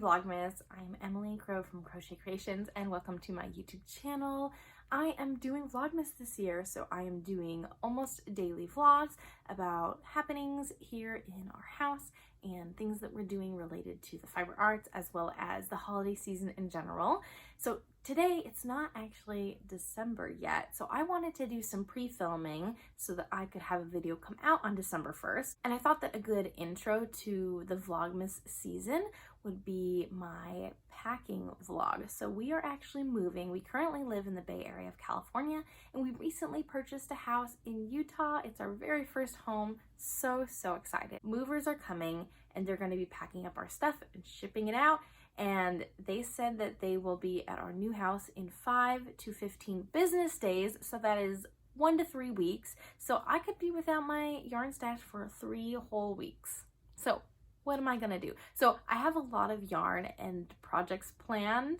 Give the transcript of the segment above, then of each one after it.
Vlogmas. I'm Emily Crow from Crochet Creations and welcome to my YouTube channel. I am doing Vlogmas this year, so I am doing almost daily vlogs about happenings here in our house and things that we're doing related to the fiber arts as well as the holiday season in general. So today it's not actually December yet, so I wanted to do some pre-filming so that I could have a video come out on December 1st. And I thought that a good intro to the Vlogmas season would be my packing vlog. So we are actually moving. We currently live in the Bay Area of California, and we recently purchased a house in Utah. It's our very first home. So excited. Movers are coming and they're going to be packing up our stuff and shipping it out. And they said that they will be at our new house in 5 to 15 business days. So that is 1 to 3 weeks. So I could be without my yarn stash for 3 whole weeks. So what am I gonna do? So I have a lot of yarn and projects planned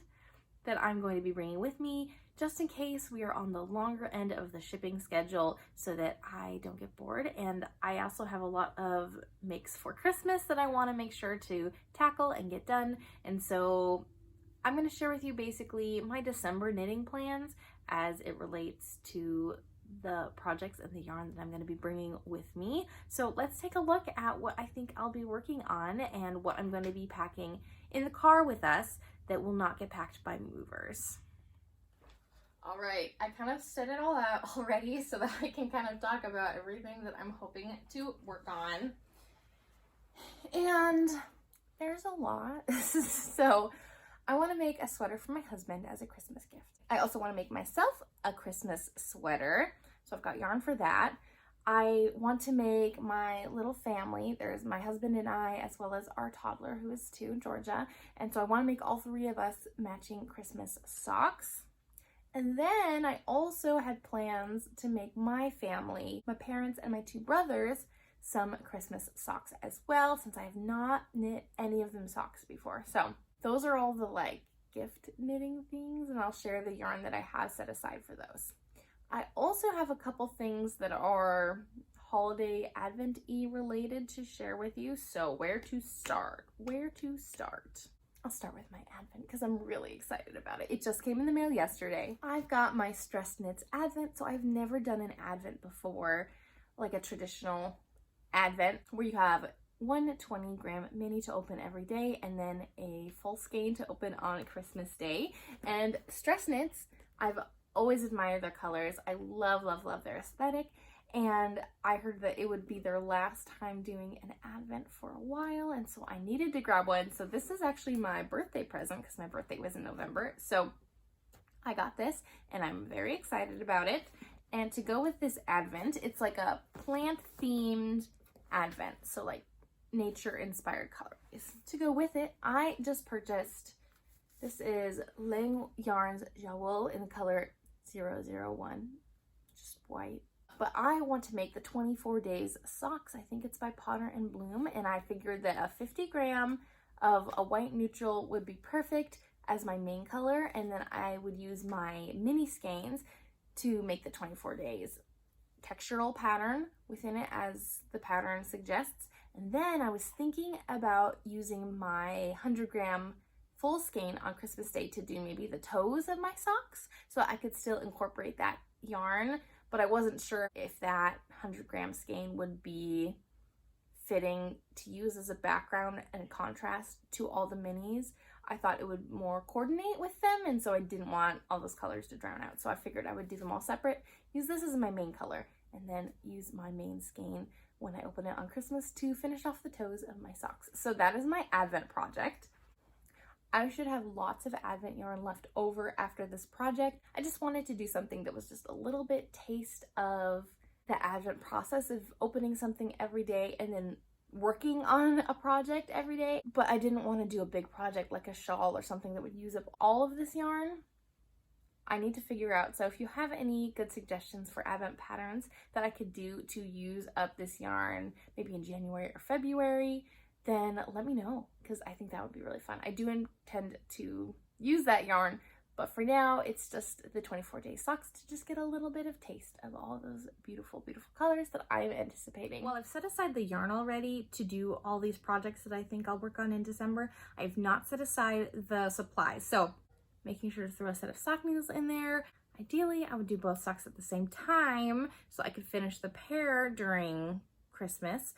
that I'm going to be bringing with me just in case we are on the longer end of the shipping schedule so that I don't get bored. And I also have a lot of makes for Christmas that I want to make sure to tackle and get done. And so I'm going to share with you basically my December knitting plans as it relates to the projects and the yarn that I'm going to be bringing with me. So let's take a look at what I think I'll be working on and what I'm going to be packing in the car with us that will not get packed by movers. All right, I kind of set it all out already so that I can kind of talk about everything that I'm hoping to work on. And there's a lot. So I want to make a sweater for my husband as a Christmas gift. I also want to make myself a Christmas sweater. So I've got yarn for that. I want to make my little family. There's my husband and I, as well as our toddler who is 2, Georgia. And so I want to make all 3 of us matching Christmas socks. And then I also had plans to make my family, my parents and my 2 brothers, some Christmas socks as well, since I have not knit any of them socks before. So those are all the gift knitting things, and I'll share the yarn that I have set aside for those. I also have a couple things that are holiday Advent-y related to share with you. So where to start? I'll start with my Advent because I'm really excited about it. It just came in the mail yesterday. I've got my Stress Knits Advent. So I've never done an Advent before, like a traditional Advent where you have 1 20-gram mini to open every day and then a full skein to open on Christmas Day. And Stress Knits, I've always admired their colors. I love their aesthetic. And I heard that it would be their last time doing an Advent for a while, and so I needed to grab one. So this is actually my birthday present because my birthday was in November. So I got this and I'm very excited about it. And to go with this Advent, it's like a plant themed Advent. So like nature inspired colorways. To go with it, I just purchased, this is Lang Yarns Jowl in the color 001, just white. But I want to make the 24 days socks. I think it's by Potter and Bloom, and I figured that a 50 gram of a white neutral would be perfect as my main color, and then I would use my mini skeins to make the 24 days textural pattern within it as the pattern suggests. And then I was thinking about using my 100 gram full skein on Christmas Day to do maybe the toes of my socks so I could still incorporate that yarn. But I wasn't sure if that 100 gram skein would be fitting to use as a background and contrast to all the minis. I thought it would more coordinate with them, and so I didn't want all those colors to drown out. So I figured I would do them all separate, use this as my main color, and then use my main skein when I open it on Christmas to finish off the toes of my socks. So that is my Advent project. I should have lots of Advent yarn left over after this project. I just wanted to do something that was just a little bit taste of the Advent process of opening something every day and then working on a project every day. But I didn't want to do a big project like a shawl or something that would use up all of this yarn. I need to figure out. So if you have any good suggestions for Advent patterns that I could do to use up this yarn, maybe in January or February, then let me know, because I think that would be really fun. I do intend to use that yarn But for now, it's just the 24-day socks to just get a little bit of taste of all those beautiful, beautiful colors that I'm anticipating. Well, I've set aside the yarn already to do all these projects that I think I'll work on in December. I've not set aside the supplies. So making sure to throw a set of sock needles in there. Ideally, I would do both socks at the same time so I could finish the pair during Christmas,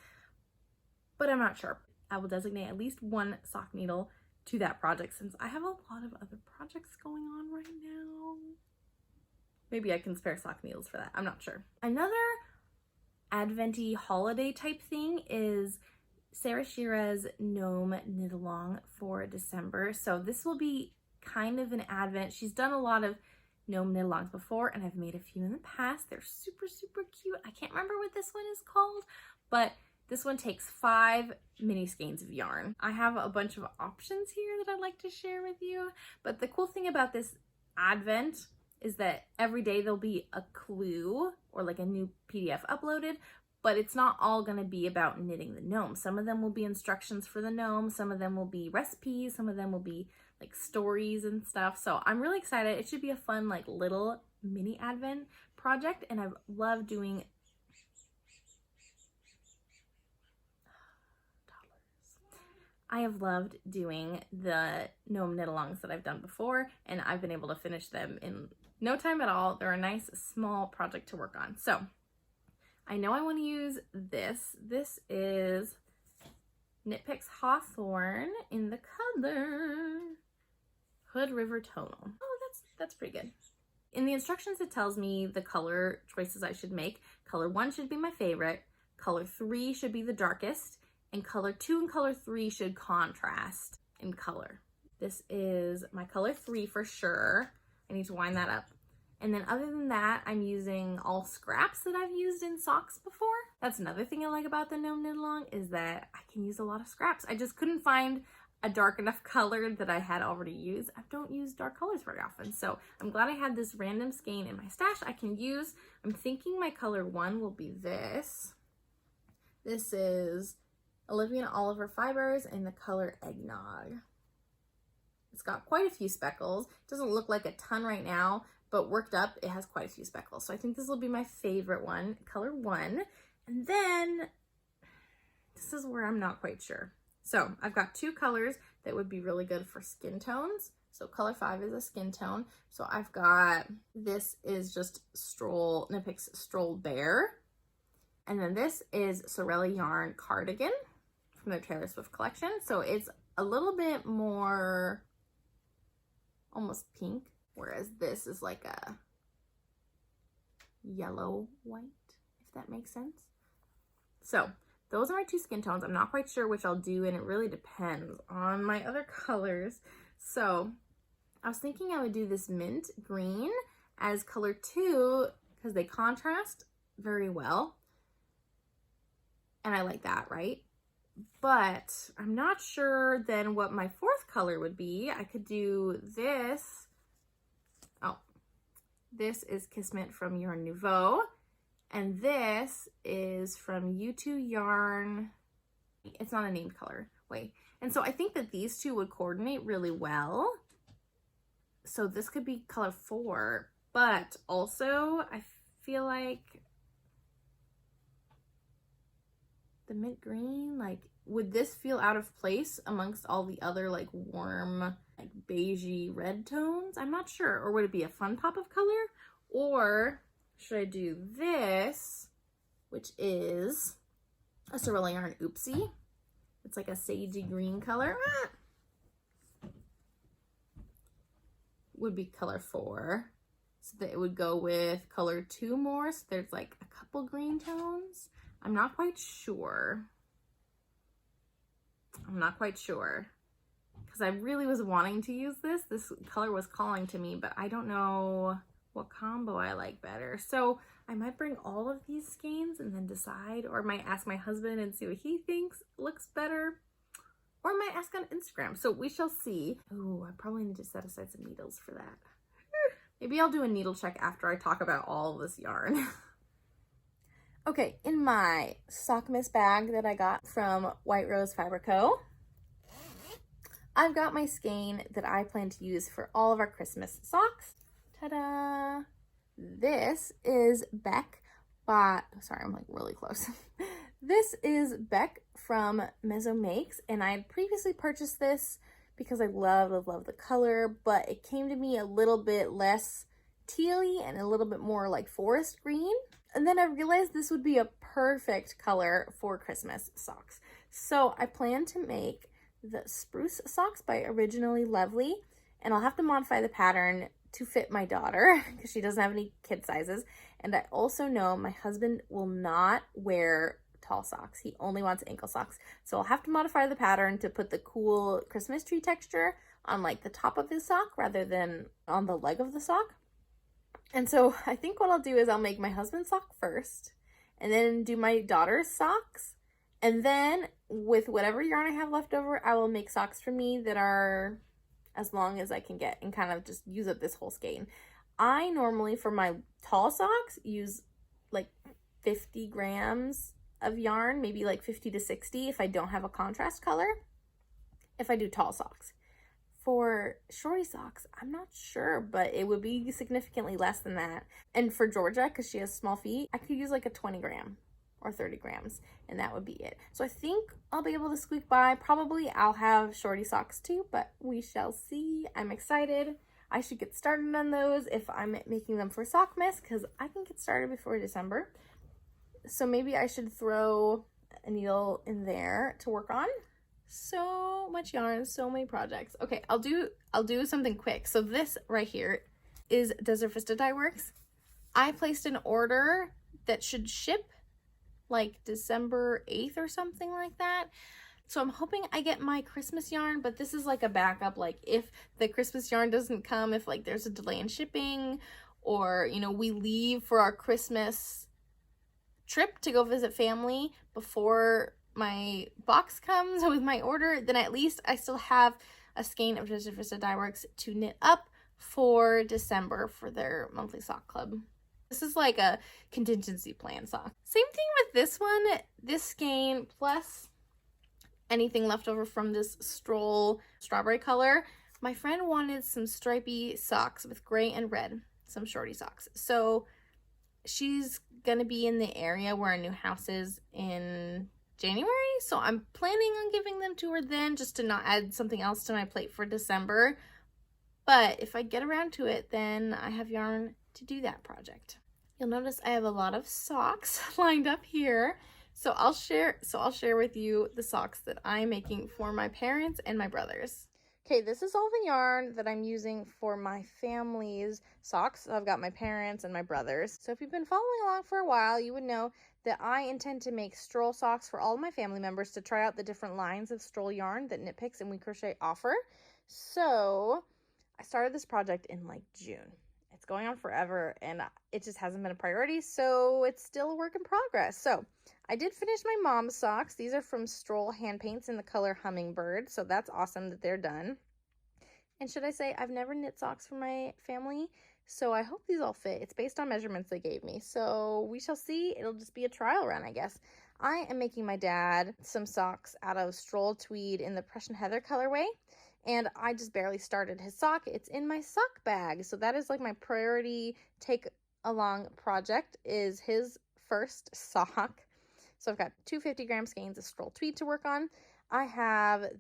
but I'm not sure. I will designate at least one sock needle to that project since I have a lot of other projects going on right now. Maybe I can spare sock needles for that. I'm not sure. Another Advent-y holiday type thing is Sarah Shira's Gnome Knit Along for December. So this will be kind of an Advent. She's done a lot of gnome knit alongs before, and I've made a few in the past. They're super, super cute. I can't remember what this one is called, but this one takes 5 mini skeins of yarn. I have a bunch of options here that I'd like to share with you, but the cool thing about this Advent is that every day there'll be a clue or like a new PDF uploaded, but it's not all going to be about knitting the gnome. Some of them will be instructions for the gnome, some of them will be recipes, some of them will be like stories and stuff. So I'm really excited. It should be a fun like little mini Advent project, and I love doing I have loved doing the gnome knit alongs that I've done before, and I've been able to finish them in no time at all. They're a nice small project to work on. So I know I want to use this. This is Knit Picks Hawthorn in the color Hood River Tonal. Oh, that's pretty good. In the instructions, it tells me the color choices I should make. Color 1 should be my favorite. Color 3 should be the darkest. And color 2 and color 3 should contrast in color. This is my color 3 for sure. I need to wind that up. And then other than that, I'm using all scraps that I've used in socks before. That's another thing I like about the Gnome Knit Along is that I can use a lot of scraps. I just couldn't find a dark enough color that I had already used. I don't use dark colors very often, so I'm glad I had this random skein in my stash I can use. I'm thinking my color 1 will be this. This is Olivia and Oliver Fibers in the color Eggnog. It's got quite a few speckles. It doesn't look like a ton right now, but worked up, it has quite a few speckles. So I think this will be my favorite one, color 1. And then this is where I'm not quite sure. So I've got 2 colors that would be really good for skin tones. So color 5 is a skin tone. So I've got, this is just Knit Picks Stroll Bear. And then this is Sorelli Yarn Cardigan from their Taylor Swift collection. So it's a little bit more almost pink, whereas this is like a yellow white, if that makes sense. So those are my 2 skin tones. I'm not quite sure which I'll do, and it really depends on my other colors. So I was thinking I would do this mint green as color 2 because they contrast very well. And I like that, right? But I'm not sure then what my 4th color would be. I could do this. Oh, this is Kismet from Yarn Nouveau. And this is from U2 Yarn. It's not a named color. Wait. And so I think that these 2 would coordinate really well. So this could be color 4. But also, I feel like the mint green, like, would this feel out of place amongst all the other like warm, like beigey red tones? I'm not sure. Or would it be a fun pop of color? Or should I do this, which is a Sorelli Yarn Oopsie? It's like a sagey green color. Would be color 4. So that it would go with color 2 more. So there's like a couple green tones. I'm not quite sure. Because I really was wanting to use this. This color was calling to me, but I don't know what combo I like better. So I might bring all of these skeins and then decide, or I might ask my husband and see what he thinks looks better, or I might ask on Instagram. So we shall see. Oh, I probably need to set aside some needles for that. Maybe I'll do a needle check after I talk about all of this yarn. Okay, in my Sockmas bag that I got from White Rose Fabric Co., I've got my skein that I plan to use for all of our Christmas socks. Ta-da! This is Beck by, sorry, I'm like really close. This is Beck from Mezzo Makes, and I had previously purchased this because I love the color, but it came to me a little bit less tealy and a little bit more like forest green. And then I realized this would be a perfect color for Christmas socks. So I plan to make the spruce socks by Originally Lovely, and I'll have to modify the pattern to fit my daughter because she doesn't have any kid sizes. And I also know my husband will not wear tall socks. He only wants ankle socks. So I'll have to modify the pattern to put the cool Christmas tree texture on like the top of his sock rather than on the leg of the sock. And so I think what I'll do is I'll make my husband's sock first and then do my daughter's socks. And then with whatever yarn I have left over, I will make socks for me that are as long as I can get and kind of just use up this whole skein. I normally, for my tall socks, use like 50 grams of yarn, maybe like 50 to 60 if I don't have a contrast color, if I do tall socks. For shorty socks, I'm not sure, but it would be significantly less than that. And for Georgia, because she has small feet, I could use like a 20 gram or 30 grams, and that would be it. So I think I'll be able to squeak by. Probably I'll have shorty socks too, but we shall see. I'm excited. I should get started on those if I'm making them for Sockmas, because I can get started before December. So maybe I should throw a needle in there to work on. So much yarn, so many projects. Okay, I'll do something quick. So this right here is Desert Vista Dye Works. I placed an order that should ship like December 8th or something like that. So I'm hoping I get my Christmas yarn, but this is like a backup, like if the Christmas yarn doesn't come, if like there's a delay in shipping, or you know, we leave for our Christmas trip to go visit family before my box comes with my order, then at least I still have a skein of Desert Vista Dye Works to knit up for December for their monthly sock club. This is like a contingency plan sock. Same thing with this one, this skein plus anything left over from this stroll strawberry color. My friend wanted some stripy socks with gray and red, some shorty socks. So she's gonna be in the area where our new house is in January, so I'm planning on giving them to her then, just to not add something else to my plate for December. But if I get around to it, then I have yarn to do that project. You'll notice I have a lot of socks lined up here, so I'll share with you the socks that I'm making for my parents and my brothers. Okay, this is all the yarn that I'm using for my family's socks. I've got my parents and my brothers. So if you've been following along for a while, you would know that I intend to make stroll socks for all of my family members to try out the different lines of stroll yarn that Knit Picks and We Crochet offer. So I started this project in like June. It's going on forever and it just hasn't been a priority, so it's still a work in progress. So I did finish my mom's socks. These are from Stroll Hand Paints in the color Hummingbird, so that's awesome that they're done. And should I say, I've never knit socks for my family, so I hope these all fit. It's based on measurements they gave me, so we shall see. It'll just be a trial run, I guess. I am making my dad some socks out of Stroll Tweed in the Prussian Heather colorway, and I just barely started his sock. It's in my sock bag, so that is like my priority take along project, is his first sock. So I've got two 50-gram skeins of Stroll Tweed to work on.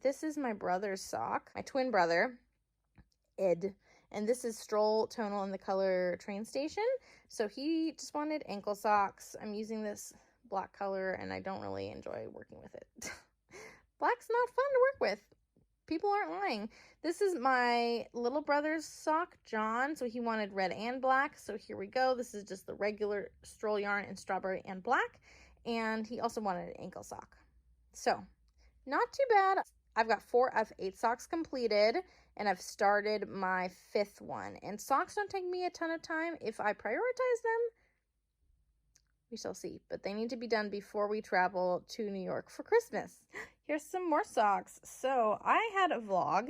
This is my brother's sock, my twin brother, Ed, and this is Stroll Tonal in the color Train Station. So he just wanted ankle socks. I'm using this black color and I don't really enjoy working with it. Black's not fun to work with. People aren't lying. This is my little brother's sock, John, so he wanted red and black. So here we go. This is just the regular Stroll yarn in strawberry and black. And he also wanted an ankle sock. So, not too bad. I've got 4 of 8 socks completed, and I've started my 5th one. And socks don't take me a ton of time. If I prioritize them, we shall see. But they need to be done before we travel to New York for Christmas. Here's some more socks. So, I had a vlog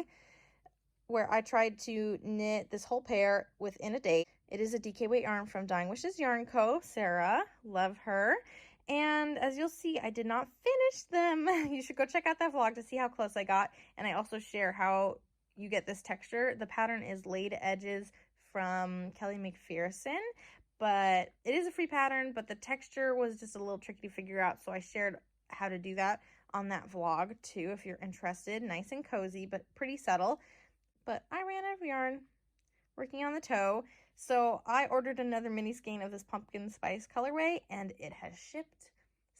where I tried to knit this whole pair within a day. It is a DK weight yarn from Dying Wishes Yarn Co. Sarah, love her. And as you'll see, I did not finish them. You should go check out that vlog to see how close I got. And I also share how you get this texture. The pattern is Laid Edges from Kelly McPherson, but it is a free pattern, but the texture was just a little tricky to figure out. So I shared how to do that on that vlog too, if you're interested. Nice and cozy, but pretty subtle. But I ran out of yarn working on the toe. So I ordered another mini skein of this pumpkin spice colorway, and it has shipped.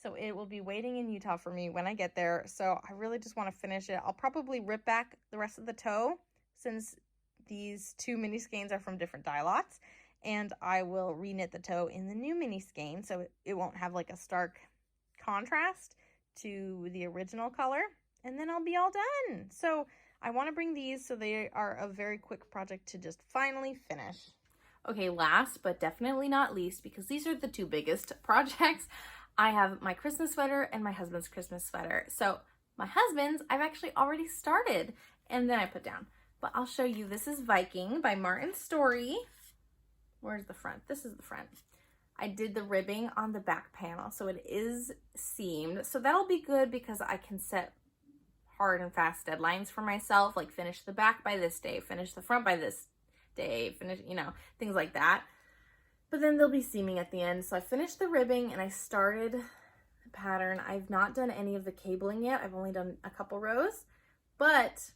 So it will be waiting in Utah for me when I get there. So I really just want to finish it. I'll probably rip back the rest of the toe since these two mini skeins are from different dye lots. And I will reknit the toe in the new mini skein so it won't have like a stark contrast to the original color. And then I'll be all done. So I want to bring these so they are a very quick project to just finally finish. Okay, last but definitely not least, because these are the two biggest projects, I have my Christmas sweater and my husband's Christmas sweater. So my husband's, I've actually already started and then I put down. But I'll show you. This is Viking by Martin Story. Where's the front? This is the front. I did the ribbing on the back panel, so it is seamed. So that'll be good because I can set hard and fast deadlines for myself, like finish the back by this day, finish the front by this day, finish, you know, things like that. But then they'll be seaming at the end. So I finished the ribbing and I started the pattern. I've not done any of the cabling yet. I've only done a couple rows, but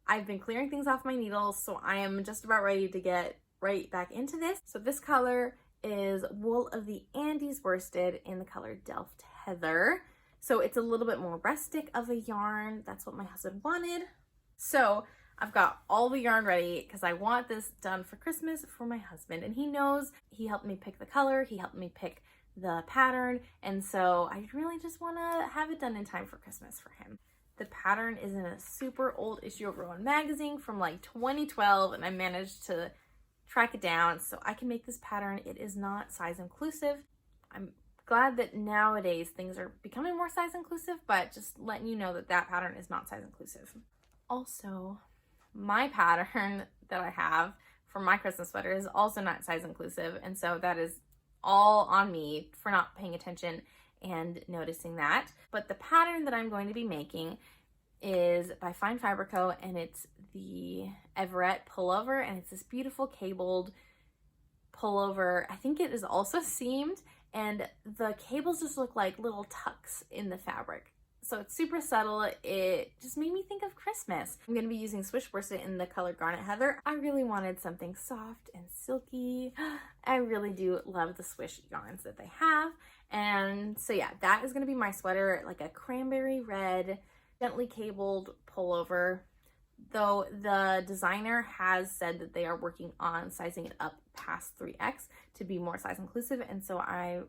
I've been clearing things off my needles, so I am just about ready to get right back into this. So this color is Wool of the Andes worsted in the color Delft Heather. So it's a little bit more rustic of a yarn. That's what my husband wanted. So I've got all the yarn ready because I want this done for Christmas for my husband. And he knows, he helped me pick the color, he helped me pick the pattern. And so I really just want to have it done in time for Christmas for him. The pattern is in a super old issue of Rowan magazine from like 2012, and I managed to track it down so I can make this pattern. It is not size inclusive. I'm glad that nowadays things are becoming more size inclusive, but just letting you know that that pattern is not size inclusive. Also, my pattern that I have for my Christmas sweater is also not size inclusive, and so that is all on me for not paying attention and noticing that. But the pattern that I'm going to be making is by Fine Fiber Co, and it's the Everett pullover, and it's this beautiful cabled pullover. I think it is also seamed, and the cables just look like little tucks in the fabric. So it's super subtle. It just made me think of Christmas. I'm going to be using Swish worsted in the color Garnet Heather. I really wanted something soft and silky. I really do love the Swish yarns that they have. And so yeah, that is going to be my sweater, like a cranberry red, gently cabled pullover. Though the designer has said that they are working on sizing it up past 3X to be more size inclusive. And so I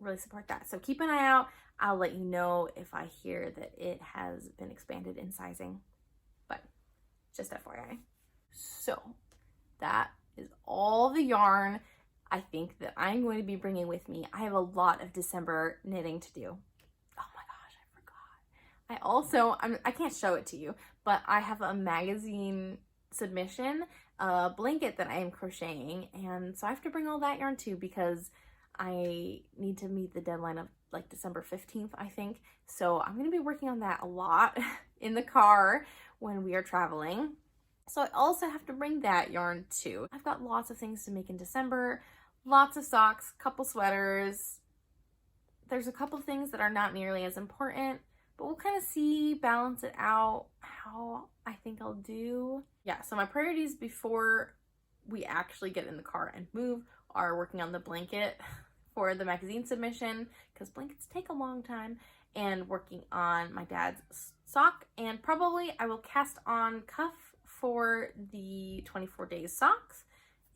really support that. So keep an eye out. I'll let you know if I hear that it has been expanded in sizing, but just FYI. So that is all the yarn I think that I'm going to be bringing with me. I have a lot of December knitting to do. Oh my gosh, I forgot. I also, I can't show it to you, but I have a magazine submission, a blanket that I am crocheting, and so I have to bring all that yarn too because I need to meet the deadline of like December 15th, I think. So I'm going to be working on that a lot in the car when we are traveling. So I also have to bring that yarn too. I've got lots of things to make in December, lots of socks, couple sweaters. There's a couple things that are not nearly as important, but we'll kind of see, balance it out, how I think I'll do. Yeah, so my priorities before we actually get in the car and move are working on the blanket for the magazine submission, because blankets take a long time, and working on my dad's sock, and probably I will cast on cuff for the 24 days socks.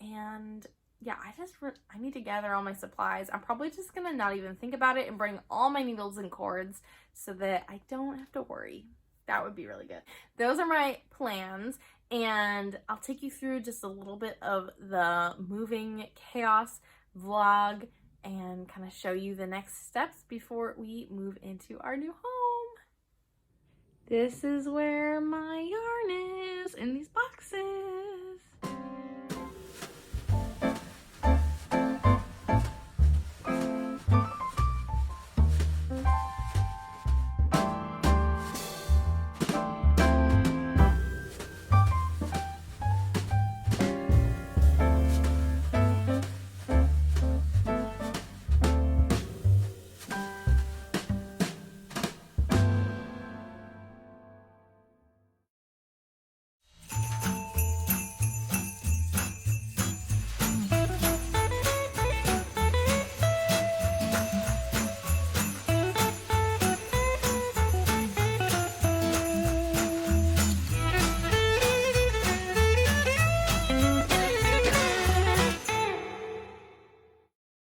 And yeah, I need to gather all my supplies. I'm probably just gonna not even think about it and bring all my needles and cords so that I don't have to worry. That would be really good. Those are my plans, and I'll take you through just a little bit of the moving chaos vlog and kind of show you the next steps before we move into our new home. This is where my yarn is in these boxes.